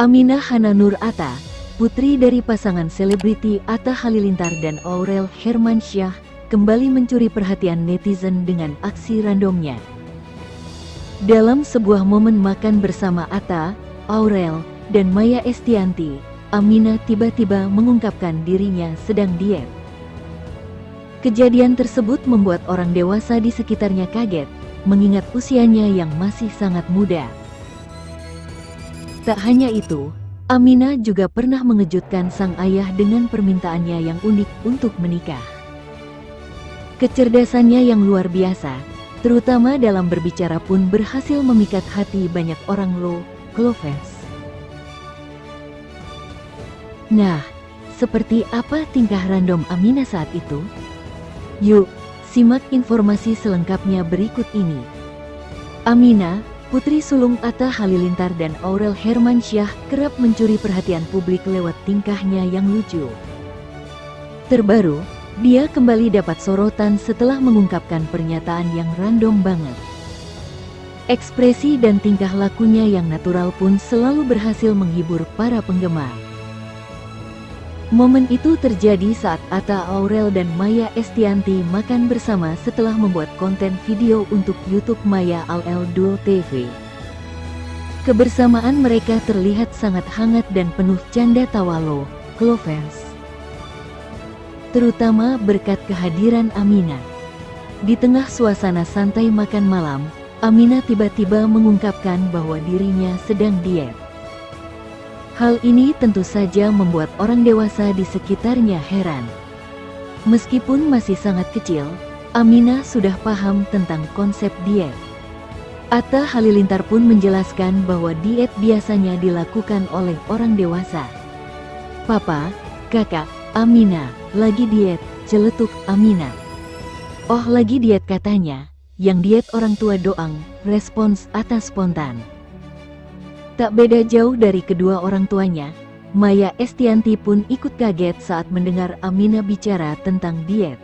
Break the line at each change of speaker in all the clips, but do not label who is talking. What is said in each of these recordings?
Aminah Hananur Atta, putri dari pasangan selebriti Atta Halilintar dan Aurel Hermansyah, kembali mencuri perhatian netizen dengan aksi randomnya. Dalam sebuah momen makan bersama Atta, Aurel, dan Maya Estianty, Aminah tiba-tiba mengungkapkan dirinya sedang diet. Kejadian tersebut membuat orang dewasa di sekitarnya kaget, mengingat usianya yang masih sangat muda. Tak hanya itu, Aminah juga pernah mengejutkan sang ayah dengan permintaannya yang unik untuk menikah. Kecerdasannya yang luar biasa, terutama dalam berbicara pun berhasil memikat hati banyak orang fans. Nah, seperti apa tingkah random Aminah saat itu? Yuk, simak informasi selengkapnya berikut ini. Aminah, putri sulung Atta Halilintar dan Aurel Hermansyah, kerap mencuri perhatian publik lewat tingkahnya yang lucu. Terbaru, dia kembali dapat sorotan setelah mengungkapkan pernyataan yang random banget. Ekspresi dan tingkah lakunya yang natural pun selalu berhasil menghibur para penggemar. Momen itu terjadi saat Atta, Aurel, dan Maya Estianty makan bersama setelah membuat konten video untuk YouTube Maya Al-Dul TV. Kebersamaan mereka terlihat sangat hangat dan penuh canda tawa fans. Terutama berkat kehadiran Aminah. Di tengah suasana santai makan malam, Aminah tiba-tiba mengungkapkan bahwa dirinya sedang diet. Hal ini tentu saja membuat orang dewasa di sekitarnya heran. Meskipun masih sangat kecil, Aminah sudah paham tentang konsep diet. Atta Halilintar pun menjelaskan bahwa diet biasanya dilakukan oleh orang dewasa. "Papa, kakak, Aminah, lagi diet," celetuk Aminah. "Oh, lagi diet katanya, yang diet orang tua doang," respons Atta spontan. Tak beda jauh dari kedua orang tuanya, Maya Estianty pun ikut kaget saat mendengar Aminah bicara tentang diet.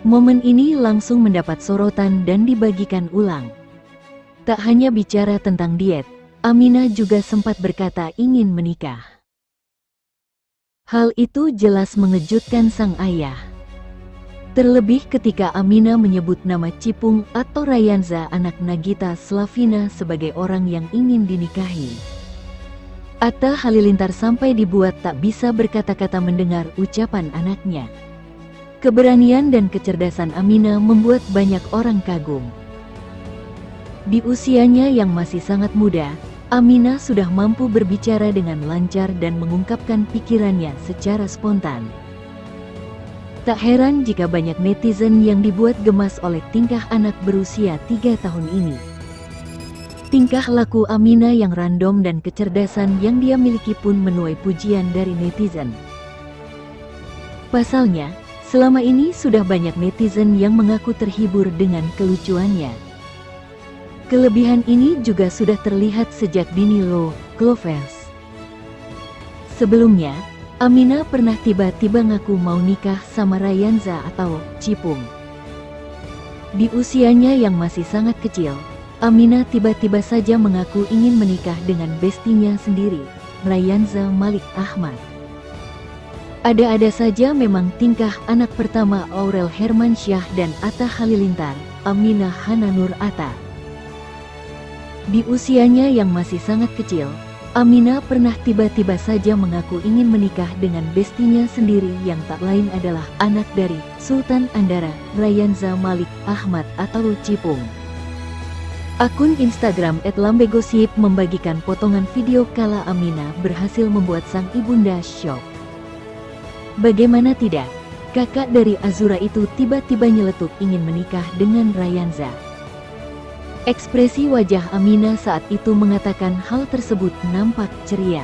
Momen ini langsung mendapat sorotan dan dibagikan ulang. Tak hanya bicara tentang diet, Aminah juga sempat berkata ingin menikah. Hal itu jelas mengejutkan sang ayah. Terlebih ketika Aminah menyebut nama Cipung atau Rayanza, anak Nagita Slavina, sebagai orang yang ingin dinikahi. Atta Halilintar sampai dibuat tak bisa berkata-kata mendengar ucapan anaknya. Keberanian dan kecerdasan Aminah membuat banyak orang kagum. Di usianya yang masih sangat muda, Aminah sudah mampu berbicara dengan lancar dan mengungkapkan pikirannya secara spontan. Tak heran jika banyak netizen yang dibuat gemas oleh tingkah anak berusia 3 tahun ini. Tingkah laku Aminah yang random dan kecerdasan yang dia miliki pun menuai pujian dari netizen. Pasalnya, selama ini sudah banyak netizen yang mengaku terhibur dengan kelucuannya. Kelebihan ini juga sudah terlihat sejak dini fans. Sebelumnya, Aminah pernah tiba-tiba ngaku mau nikah sama Rayanza atau Cipung. Di usianya yang masih sangat kecil, Aminah tiba-tiba saja mengaku ingin menikah dengan bestinya sendiri, Rayanza Malik Ahmad. Ada-ada saja memang tingkah anak pertama Aurel Hermansyah dan Atta Halilintar, Aminah Hananur Atta. Di usianya yang masih sangat kecil, Aminah pernah tiba-tiba saja mengaku ingin menikah dengan bestinya sendiri yang tak lain adalah anak dari Sultan Andara, Rayanza Malik Ahmad atau Cipung. Akun Instagram @lambegosip membagikan potongan video kala Aminah berhasil membuat sang ibunda syok. Bagaimana tidak, kakak dari Azura itu tiba-tiba nyeletuk ingin menikah dengan Rayanza. Ekspresi wajah Aminah saat itu mengatakan hal tersebut nampak ceria.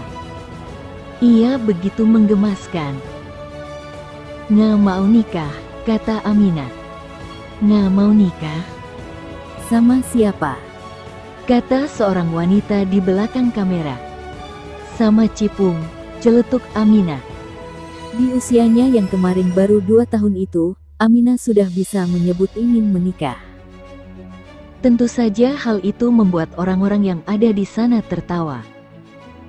Ia begitu menggemaskan. "Nggak mau nikah," kata Aminah. "Nggak mau nikah? Sama siapa?" kata seorang wanita di belakang kamera. "Sama Cipung," celetuk Aminah. Di usianya yang kemarin baru 2 tahun itu, Aminah sudah bisa menyebut ingin menikah. Tentu saja hal itu membuat orang-orang yang ada di sana tertawa.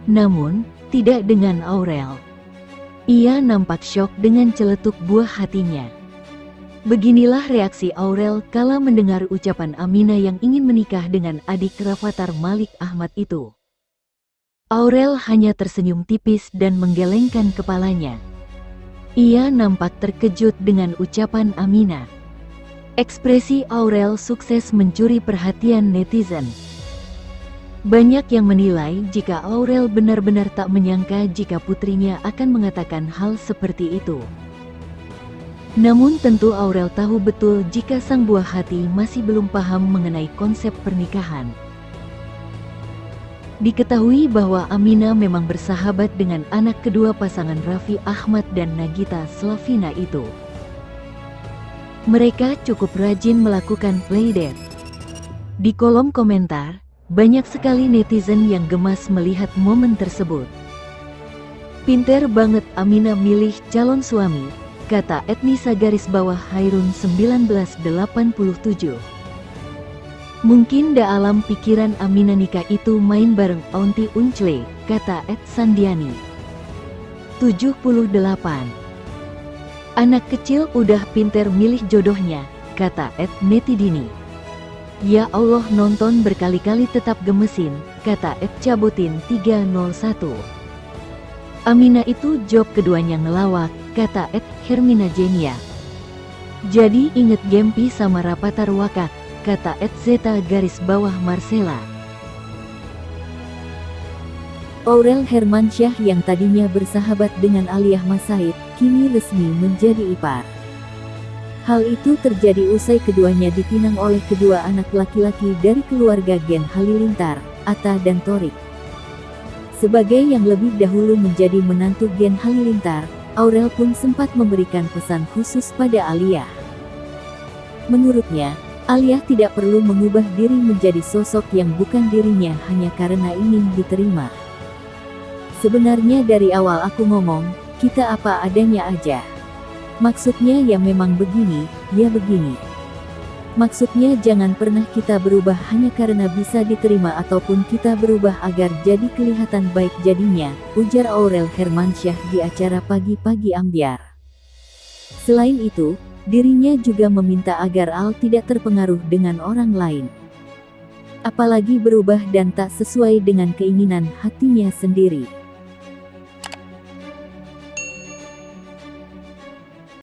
Namun, tidak dengan Aurel. Ia nampak syok dengan celetuk buah hatinya. Beginilah reaksi Aurel kala mendengar ucapan Aminah yang ingin menikah dengan adik Rafathar Malik Ahmad itu. Aurel hanya tersenyum tipis dan menggelengkan kepalanya. Ia nampak terkejut dengan ucapan Aminah. Ekspresi Aurel sukses mencuri perhatian netizen. Banyak yang menilai jika Aurel benar-benar tak menyangka jika putrinya akan mengatakan hal seperti itu. Namun tentu Aurel tahu betul jika sang buah hati masih belum paham mengenai konsep pernikahan. Diketahui bahwa Aminah memang bersahabat dengan anak kedua pasangan Raffi Ahmad dan Nagita Slavina itu. Mereka cukup rajin melakukan playdate. Di kolom komentar, banyak sekali netizen yang gemas melihat momen tersebut. Pinter banget Aminah milih calon suami, kata Etnisa _Hairun 1987. Mungkin da alam pikiran Aminah nikah itu main bareng Aunty Uncle, kata Ed Sandiani. 78. Anak kecil udah pinter milih jodohnya, kata Ed Netidini. Ya Allah nonton berkali-kali tetap gemesin, kata Ed Cabutin 301. Aminah itu job keduanya ngelawak, kata Ed Hermina Jenia. Jadi inget Gempi sama Rapathar Wakak, kata Ed Zeta _Marcella. Aurel Hermansyah yang tadinya bersahabat dengan Aliyah Masaid, kini resmi menjadi ipar. Hal itu terjadi usai keduanya dipinang oleh kedua anak laki-laki dari keluarga Gen Halilintar, Atta dan Thorik. Sebagai yang lebih dahulu menjadi menantu Gen Halilintar, Aurel pun sempat memberikan pesan khusus pada Aliyah. Menurutnya, Aliyah tidak perlu mengubah diri menjadi sosok yang bukan dirinya hanya karena ingin diterima. Sebenarnya dari awal aku ngomong, kita apa adanya aja. Maksudnya ya memang begini, ya begini. Maksudnya jangan pernah kita berubah hanya karena bisa diterima ataupun kita berubah agar jadi kelihatan baik jadinya, ujar Aurel Hermansyah di acara Pagi-Pagi Ambyar. Selain itu, dirinya juga meminta agar Al tidak terpengaruh dengan orang lain. Apalagi berubah dan tak sesuai dengan keinginan hatinya sendiri.